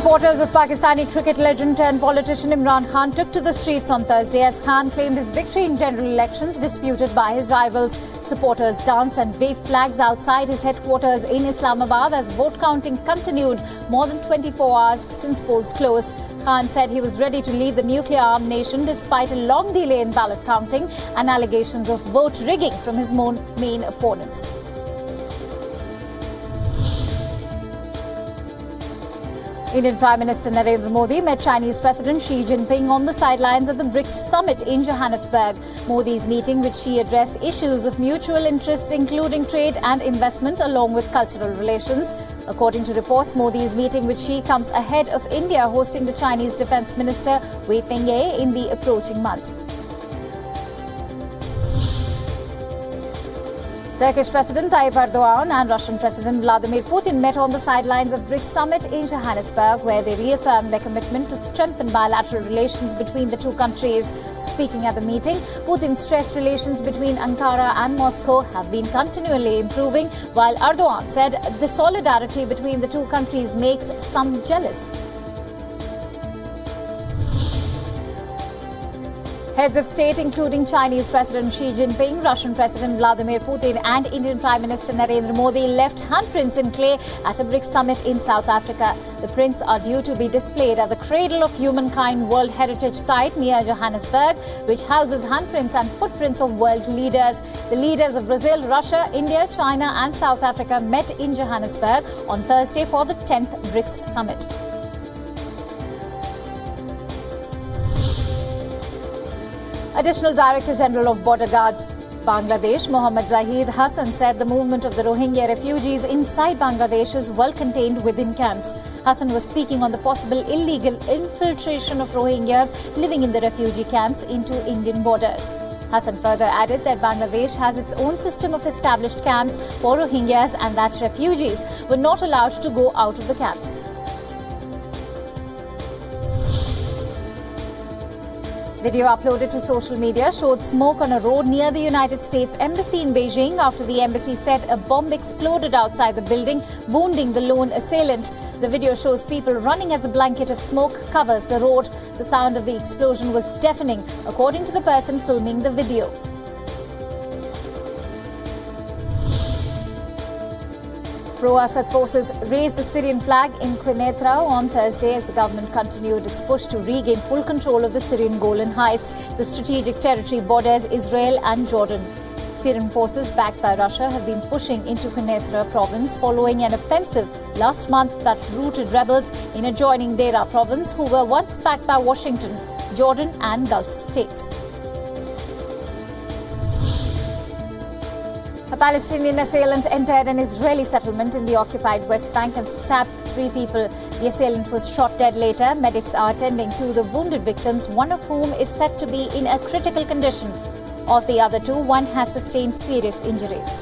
Supporters of Pakistani cricket legend and politician Imran Khan took to the streets on Thursday as Khan claimed his victory in general elections disputed by his rivals. Supporters danced and waved flags outside his headquarters in Islamabad as vote counting continued more than 24 hours since polls closed. Khan said he was ready to lead the nuclear-armed nation despite a long delay in ballot counting and allegations of vote rigging from his main opponents. Indian Prime Minister Narendra Modi met Chinese President Xi Jinping on the sidelines of the BRICS summit in Johannesburg. Modi's meeting with Xi addressed issues of mutual interest including trade and investment along with cultural relations. According to reports, Modi's meeting with Xi comes ahead of India hosting the Chinese Defence Minister Wei Fenghe in the approaching months. Turkish President Tayyip Erdogan and Russian President Vladimir Putin met on the sidelines of BRICS summit in Johannesburg, where they reaffirmed their commitment to strengthen bilateral relations between the two countries. Speaking at the meeting, Putin stressed relations between Ankara and Moscow have been continually improving, while Erdogan said the solidarity between the two countries makes some jealous. Heads of state, including Chinese President Xi Jinping, Russian President Vladimir Putin and Indian Prime Minister Narendra Modi left handprints in clay at a BRICS summit in South Africa. The prints are due to be displayed at the Cradle of Humankind World Heritage Site near Johannesburg, which houses handprints and footprints of world leaders. The leaders of Brazil, Russia, India, China and South Africa met in Johannesburg on Thursday for the 10th BRICS summit. Additional Director General of Border Guards Bangladesh, Mohammad Zahid Hassan, said the movement of the Rohingya refugees inside Bangladesh is well contained within camps. Hassan was speaking on the possible illegal infiltration of Rohingyas living in the refugee camps into Indian borders. Hassan further added that Bangladesh has its own system of established camps for Rohingyas and that refugees were not allowed to go out of the camps. Video uploaded to social media showed smoke on a road near the United States Embassy in Beijing after the embassy said a bomb exploded outside the building, wounding the lone assailant. The video shows people running as a blanket of smoke covers the road. The sound of the explosion was deafening, according to the person filming the video. Pro-Assad forces raised the Syrian flag in Quneitra on Thursday as the government continued its push to regain full control of the Syrian Golan Heights. The strategic territory borders Israel and Jordan. Syrian forces backed by Russia have been pushing into Quneitra province following an offensive last month that routed rebels in adjoining Deraa province who were once backed by Washington, Jordan and Gulf states. A Palestinian assailant entered an Israeli settlement in the occupied West Bank and stabbed 3 people. The assailant was shot dead later. Medics are attending to the wounded victims, one of whom is said to be in a critical condition. Of the other 2, one has sustained serious injuries.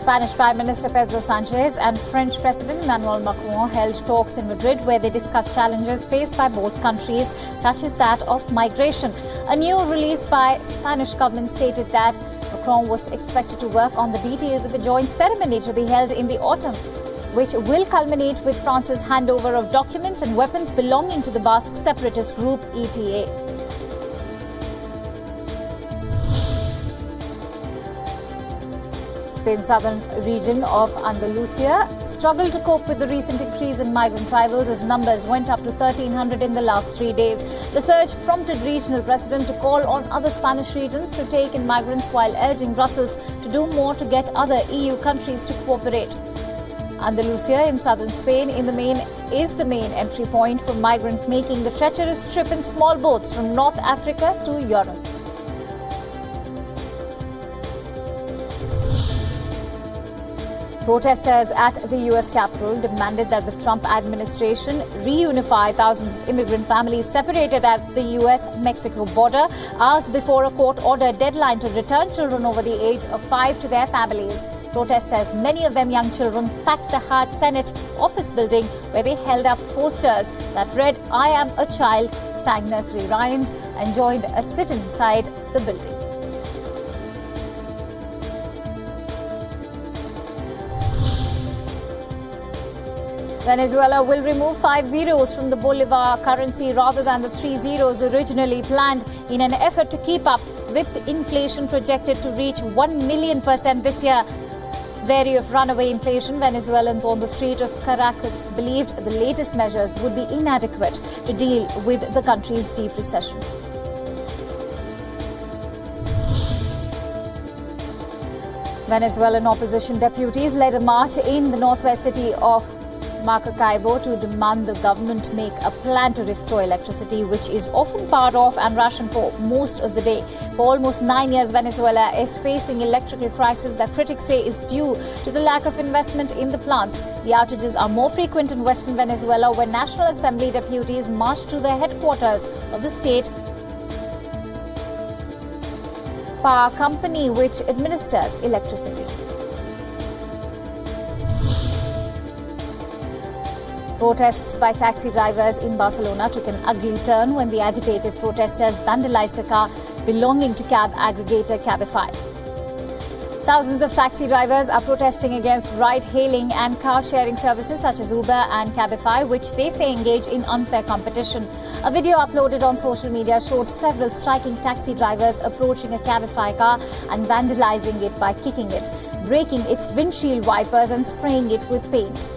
Spanish Prime Minister Pedro Sanchez and French President Emmanuel Macron held talks in Madrid where they discussed challenges faced by both countries, such as that of migration. A new release by Spanish government stated that Macron was expected to work on the details of a joint ceremony to be held in the autumn, which will culminate with France's handover of documents and weapons belonging to the Basque separatist group ETA. Spain's southern region of Andalusia struggled to cope with the recent increase in migrant arrivals as numbers went up to 1,300 in the last 3 days. The surge prompted regional president to call on other Spanish regions to take in migrants while urging Brussels to do more to get other EU countries to cooperate. Andalusia in southern Spain is the main entry point for migrants making the treacherous trip in small boats from North Africa to Europe. Protesters at the U.S. Capitol demanded that the Trump administration reunify thousands of immigrant families separated at the U.S.-Mexico border hours before a court-ordered deadline to return children over the age of 5 to their families. Protesters, many of them young children, packed the Hart Senate office building where they held up posters that read, "I am a child," sang nursery rhymes and joined a sit inside the building. Venezuela will remove 5 zeros from the Bolivar currency rather than the 3 zeros originally planned in an effort to keep up with inflation projected to reach 1,000,000% this year. Wary of runaway inflation, Venezuelans on the street of Caracas believed the latest measures would be inadequate to deal with the country's deep recession. Venezuelan opposition deputies led a march in the northwest city of Maracaibo to demand the government make a plan to restore electricity, which is often powered off and rationed for most of the day. For almost 9 years, Venezuela is facing electrical crisis that critics say is due to the lack of investment in the plants. The outages are more frequent in western Venezuela, where National Assembly deputies marched to the headquarters of the state power company which administers electricity. Protests by taxi drivers in Barcelona took an ugly turn when the agitated protesters vandalized a car belonging to cab aggregator Cabify. Thousands of taxi drivers are protesting against ride-hailing and car-sharing services such as Uber and Cabify, which they say engage in unfair competition. A video uploaded on social media showed several striking taxi drivers approaching a Cabify car and vandalizing it by kicking it, breaking its windshield wipers and spraying it with paint.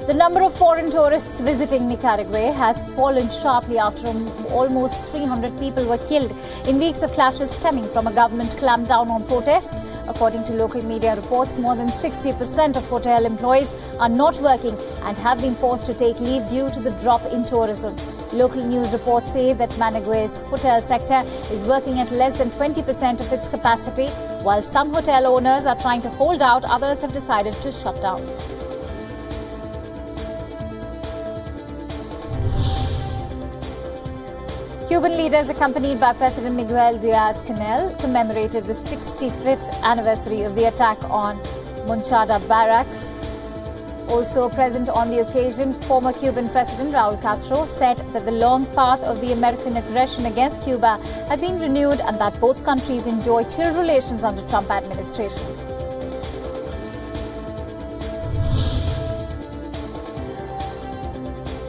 The number of foreign tourists visiting Nicaragua has fallen sharply after almost 300 people were killed in weeks of clashes stemming from a government clampdown on protests. According to local media reports, more than 60% of hotel employees are not working and have been forced to take leave due to the drop in tourism. Local news reports say that Managua's hotel sector is working at less than 20% of its capacity. While some hotel owners are trying to hold out, others have decided to shut down. Cuban leaders, accompanied by President Miguel Diaz-Canel, commemorated the 65th anniversary of the attack on Monchada Barracks. Also present on the occasion, former Cuban President Raul Castro said that the long path of the American aggression against Cuba had been renewed and that both countries enjoy chill relations under Trump administration.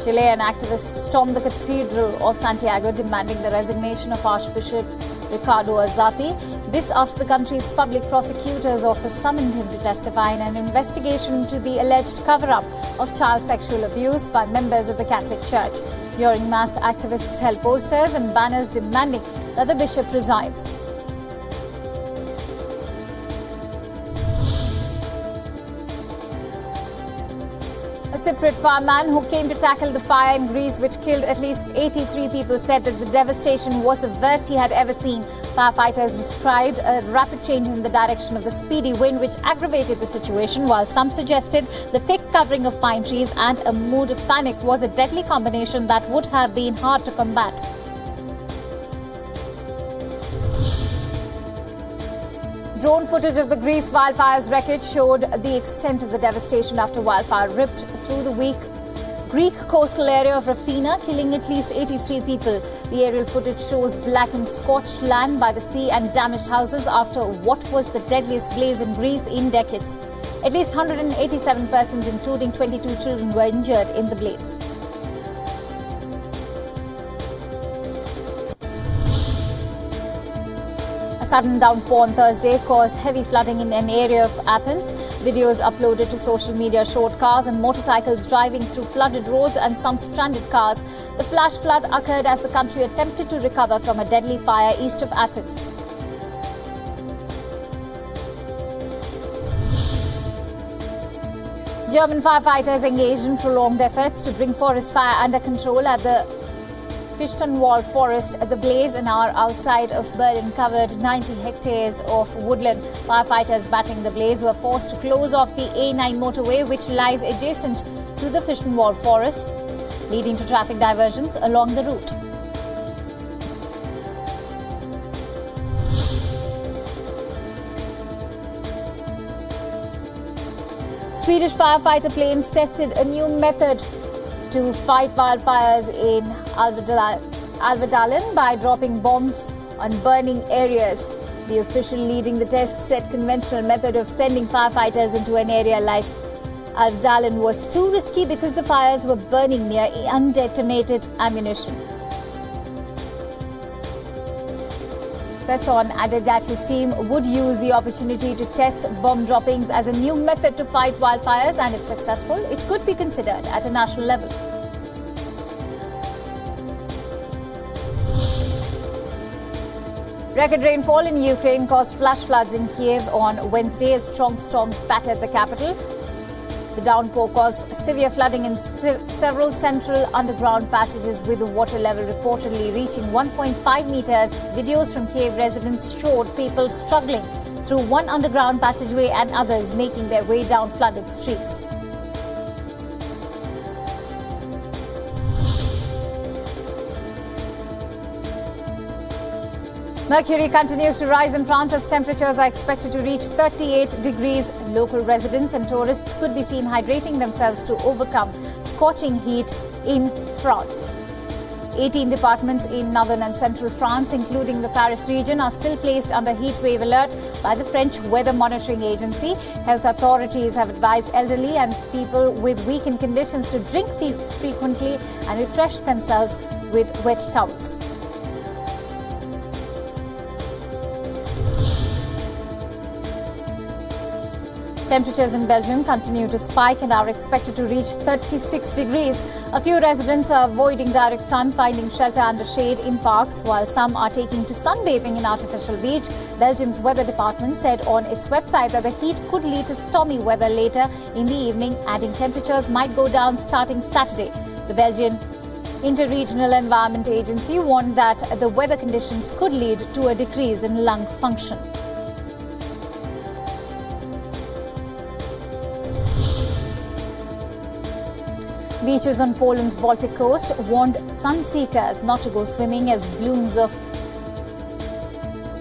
Chilean activists stormed the Cathedral of Santiago, demanding the resignation of Archbishop Ricardo Azati. This after the country's public prosecutor's office summoned him to testify in an investigation into the alleged cover-up of child sexual abuse by members of the Catholic Church. During mass, activists held posters and banners demanding that the bishop resigns. A separate fireman who came to tackle the fire in Greece, which killed at least 83 people, said that the devastation was the worst he had ever seen. Firefighters described a rapid change in the direction of the speedy wind, which aggravated the situation, while some suggested the thick covering of pine trees and a mood of panic was a deadly combination that would have been hard to combat. Drone footage of the Greece wildfires wreckage showed the extent of the devastation after wildfire ripped through the Greek coastal area of Rafina, killing at least 83 people. The aerial footage shows blackened, scorched land by the sea and damaged houses after what was the deadliest blaze in Greece in decades. At least 187 persons, including 22 children, were injured in the blaze. A sudden downpour on Thursday caused heavy flooding in an area of Athens. Videos uploaded to social media showed cars and motorcycles driving through flooded roads and some stranded cars. The flash flood occurred as the country attempted to recover from a deadly fire east of Athens. German firefighters engaged in prolonged efforts to bring forest fire under control at the Fichtenwald forest. The blaze, an hour outside of Berlin, covered 90 hectares of woodland. Firefighters battling the blaze were forced to close off the A9 motorway, which lies adjacent to the Fichtenwald forest, leading to traffic diversions along the route. Swedish firefighter planes tested a new method to fight wildfires in Alvedalen by dropping bombs on burning areas. The official leading the test said conventional method of sending firefighters into an area like Al-Dalan was too risky because the fires were burning near undetonated ammunition. Pesson added that his team would use the opportunity to test bomb droppings as a new method to fight wildfires, and if successful, it could be considered at a national level. Record rainfall in Ukraine caused flash floods in Kiev on Wednesday as strong storms battered the capital. The downpour caused severe flooding in several central underground passages, with the water level reportedly reaching 1.5 meters. Videos from Kiev residents showed people struggling through one underground passageway and others making their way down flooded streets. Mercury continues to rise in France as temperatures are expected to reach 38 degrees. Local residents and tourists could be seen hydrating themselves to overcome scorching heat in France. 18 departments in northern and central France, including the Paris region, are still placed under heat wave alert by the French Weather Monitoring Agency. Health authorities have advised elderly and people with weakened conditions to drink frequently and refresh themselves with wet towels. Temperatures in Belgium continue to spike and are expected to reach 36 degrees. A few residents are avoiding direct sun, finding shelter under shade in parks, while some are taking to sunbathing in artificial beach. Belgium's weather department said on its website that the heat could lead to stormy weather later in the evening, adding temperatures might go down starting Saturday. The Belgian Interregional Environment Agency warned that the weather conditions could lead to a decrease in lung function. Beaches on Poland's Baltic coast warned sun-seekers not to go swimming as blooms of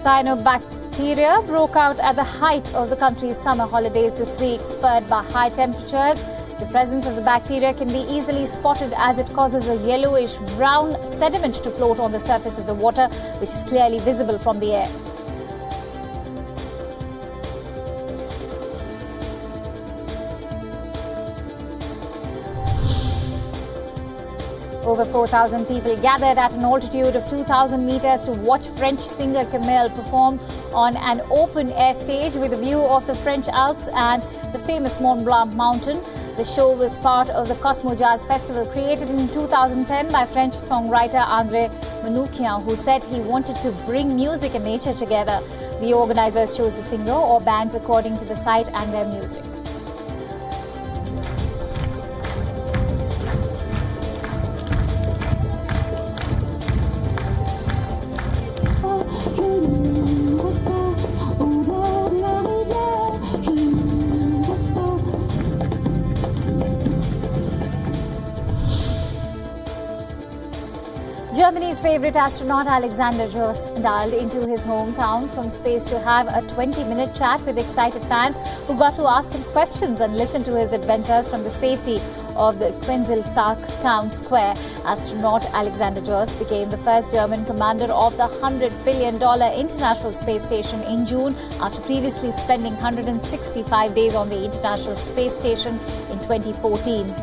cyanobacteria broke out at the height of the country's summer holidays this week, spurred by high temperatures. The presence of the bacteria can be easily spotted as it causes a yellowish-brown sediment to float on the surface of the water, which is clearly visible from the air. Over 4,000 people gathered at an altitude of 2,000 meters to watch French singer Camille perform on an open-air stage with a view of the French Alps and the famous Mont Blanc mountain. The show was part of the Cosmo Jazz Festival created in 2010 by French songwriter André Manoukian, who said he wanted to bring music and nature together. The organizers chose the singer or bands according to the site and their music. Germany's favourite astronaut Alexander Jost dialed into his hometown from space to have a 20-minute chat with excited fans who got to ask him questions and listen to his adventures from the safety of the Quenzelsack town square. Astronaut Alexander Jost became the first German commander of the $100 billion International Space Station in June, after previously spending 165 days on the International Space Station in 2014.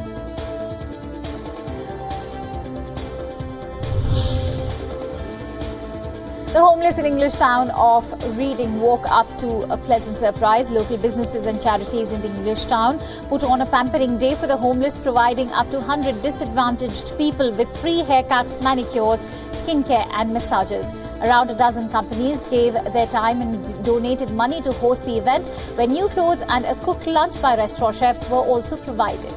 The homeless in English town of Reading woke up to a pleasant surprise. Local businesses and charities in the English town put on a pampering day for the homeless, providing up to 100 disadvantaged people with free haircuts, manicures, skincare and massages. Around a dozen companies gave their time and donated money to host the event, where new clothes and a cooked lunch by restaurant chefs were also provided.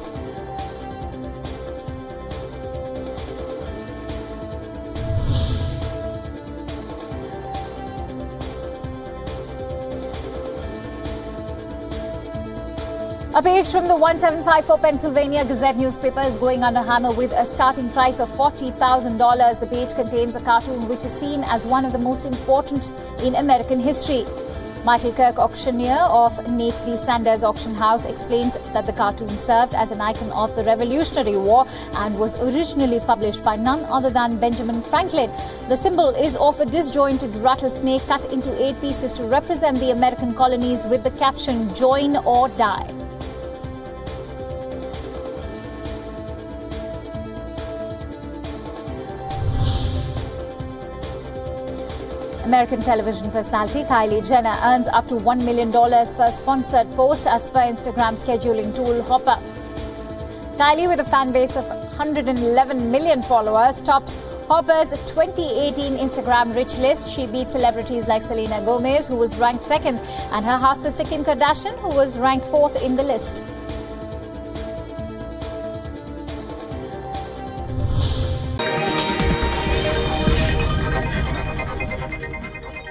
A page from the 1754 Pennsylvania Gazette newspaper is going under hammer with a starting price of $40,000. The page contains a cartoon which is seen as one of the most important in American history. Michael Kirk, auctioneer of Nate D. Sanders Auction House, explains that the cartoon served as an icon of the Revolutionary War and was originally published by none other than Benjamin Franklin. The symbol is of a disjointed rattlesnake cut into 8 pieces to represent the American colonies with the caption, "Join or Die." American television personality Kylie Jenner earns up to $1 million per sponsored post as per Instagram scheduling tool Hopper. Kylie, with a fan base of 111 million followers, topped Hopper's 2018 Instagram rich list. She beat celebrities like Selena Gomez, who was ranked second, and her half-sister Kim Kardashian, who was ranked fourth in the list.